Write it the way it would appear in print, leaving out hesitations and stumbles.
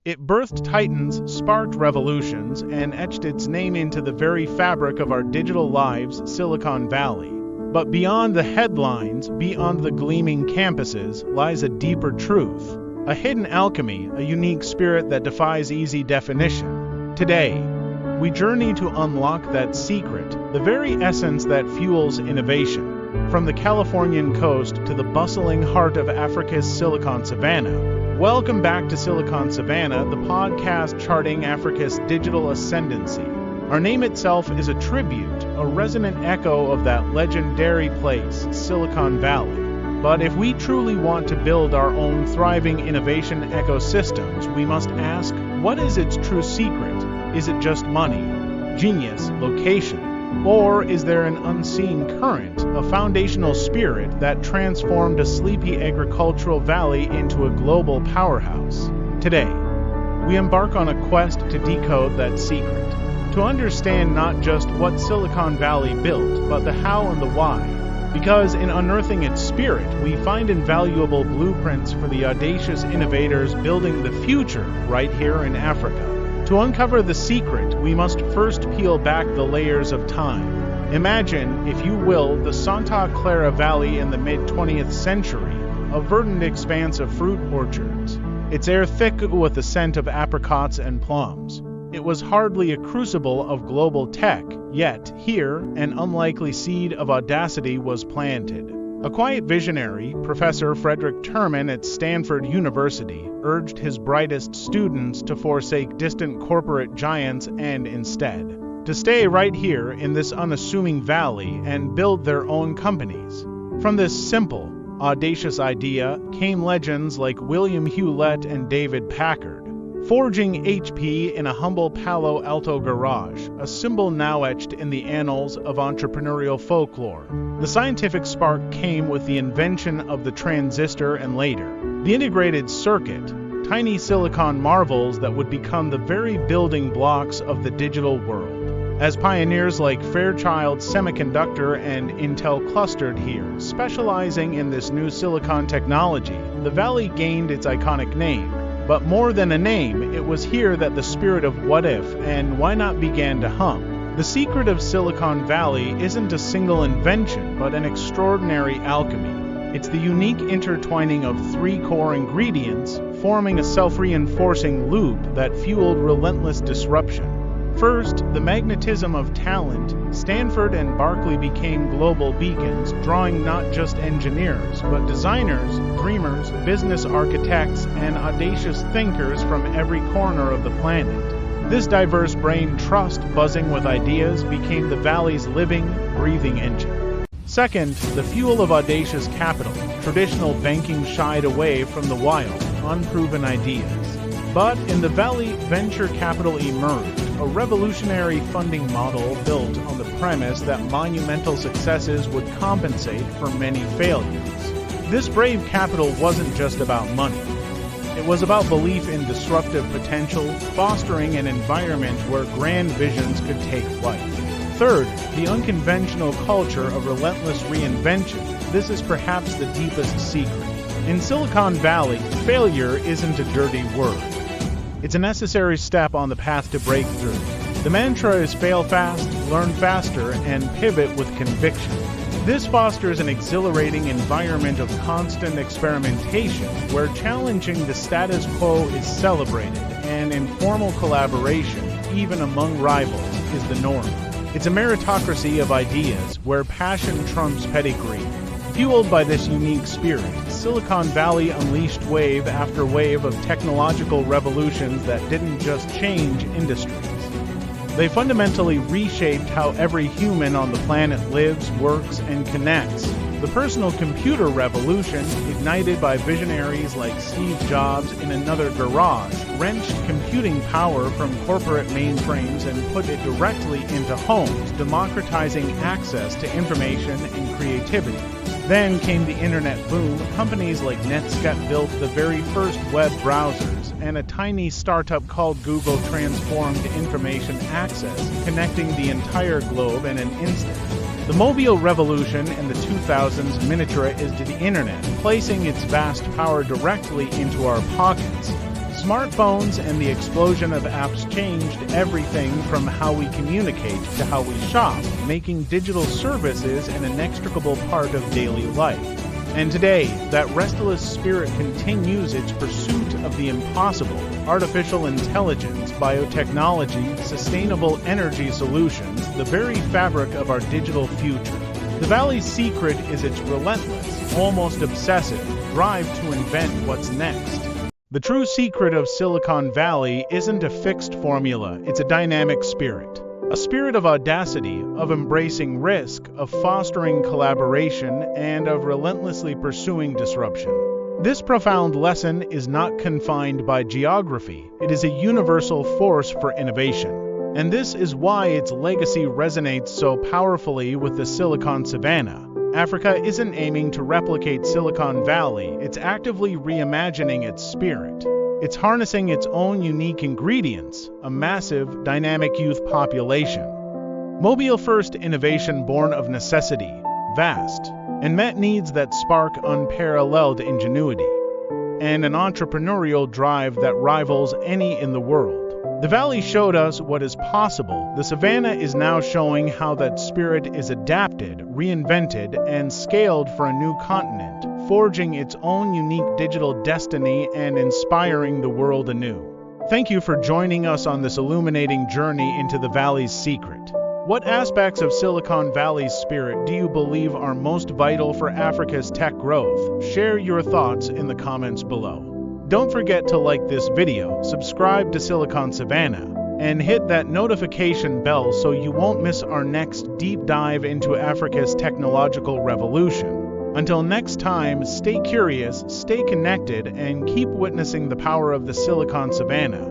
It birthed titans, sparked revolutions, and etched its name into the very fabric of our digital lives, Silicon Valley. But beyond the headlines, beyond the gleaming campuses, lies a deeper truth. A hidden alchemy, a unique spirit that defies easy definition. Today, we journey to unlock that secret, the very essence that fuels innovation. From the Californian coast to the bustling heart of Africa's Silicon Savanna. Welcome back to Silicon Savanna, the podcast charting Africa's digital ascendancy. Our name itself is a tribute, a resonant echo of that legendary place, Silicon Valley. But if we truly want to build our own thriving innovation ecosystems, we must ask, what is its true secret? Is it just money, genius, location? Or is there an unseen current, a foundational spirit that transformed a sleepy agricultural valley into a global powerhouse? Today, we embark on a quest to decode that secret, to understand not just what Silicon Valley built, but the how and the why. Because in unearthing its spirit, we find invaluable blueprints for the audacious innovators building the future right here in Africa. To uncover the secret, we must first peel back the layers of time. Imagine, if you will, the Santa Clara Valley in the mid-20th century, a verdant expanse of fruit orchards, its air thick with the scent of apricots and plums. It was hardly a crucible of global tech, yet here an unlikely seed of audacity was planted. A quiet visionary, Professor Frederick Terman at Stanford University, urged his brightest students to forsake distant corporate giants and instead to stay right here in this unassuming valley and build their own companies. From this simple, audacious idea came legends like William Hewlett and David Packard, forging HP in a humble Palo Alto garage, a symbol now etched in the annals of entrepreneurial folklore. The scientific spark came with the invention of the transistor and later, the integrated circuit, tiny silicon marvels that would become the very building blocks of the digital world. As pioneers like Fairchild Semiconductor and Intel clustered here, specializing in this new silicon technology, the valley gained its iconic name. But more than a name, it was here that the spirit of what if and why not began to hum. The secret of Silicon Valley isn't a single invention, but an extraordinary alchemy. It's the unique intertwining of three core ingredients, forming a self-reinforcing loop that fueled relentless disruption. First, the magnetism of talent. Stanford and Berkeley became global beacons, drawing not just engineers, but designers, dreamers, business architects, and audacious thinkers from every corner of the planet. This diverse brain trust, buzzing with ideas, became the valley's living, breathing engine. Second, the fuel of audacious capital. Traditional banking shied away from the wild, unproven ideas. But in the valley, venture capital emerged, a revolutionary funding model built on the premise that monumental successes would compensate for many failures. This brave capital wasn't just about money. It was about belief in disruptive potential, fostering an environment where grand visions could take flight. Third, the unconventional culture of relentless reinvention. This is perhaps the deepest secret. In Silicon Valley, failure isn't a dirty word. It's a necessary step on the path to breakthrough. The mantra is fail fast, learn faster, and pivot with conviction. This fosters an exhilarating environment of constant experimentation where challenging the status quo is celebrated and informal collaboration, even among rivals, is the norm. It's a meritocracy of ideas where passion trumps pedigree. Fueled by this unique spirit, Silicon Valley unleashed wave after wave of technological revolutions that didn't just change industries. They fundamentally reshaped how every human on the planet lives, works, and connects. The personal computer revolution, ignited by visionaries like Steve Jobs in another garage, wrenched computing power from corporate mainframes and put it directly into homes, democratizing access to information and creativity. Then came the internet boom. Companies like Netscape built the very first web browsers, and a tiny startup called Google transformed information access, connecting the entire globe in an instant. The mobile revolution in the 2000s miniaturized the internet, placing its vast power directly into our pockets. Smartphones and the explosion of apps changed everything from how we communicate to how we shop, making digital services an inextricable part of daily life. And today, that restless spirit continues its pursuit of the impossible: artificial intelligence, biotechnology, sustainable energy solutions, the very fabric of our digital future. The Valley's secret is its relentless, almost obsessive, drive to invent what's next. The true secret of Silicon Valley isn't a fixed formula, it's a dynamic spirit. A spirit of audacity, of embracing risk, of fostering collaboration, and of relentlessly pursuing disruption. This profound lesson is not confined by geography, it is a universal force for innovation. And this is why its legacy resonates so powerfully with the Silicon Savanna. Africa isn't aiming to replicate Silicon Valley, it's actively reimagining its spirit. It's harnessing its own unique ingredients, a massive, dynamic youth population. Mobile-first innovation born of necessity, vast, and met needs that spark unparalleled ingenuity, and an entrepreneurial drive that rivals any in the world. The Valley showed us what is possible. The Savanna is now showing how that spirit is adapted, reinvented, and scaled for a new continent, forging its own unique digital destiny and inspiring the world anew. Thank you for joining us on this illuminating journey into the Valley's secret. What aspects of Silicon Valley's spirit do you believe are most vital for Africa's tech growth? Share your thoughts in the comments below. Don't forget to like this video, subscribe to Silicon Savanna, and hit that notification bell so you won't miss our next deep dive into Africa's technological revolution. Until next time, stay curious, stay connected, and keep witnessing the power of the Silicon Savanna.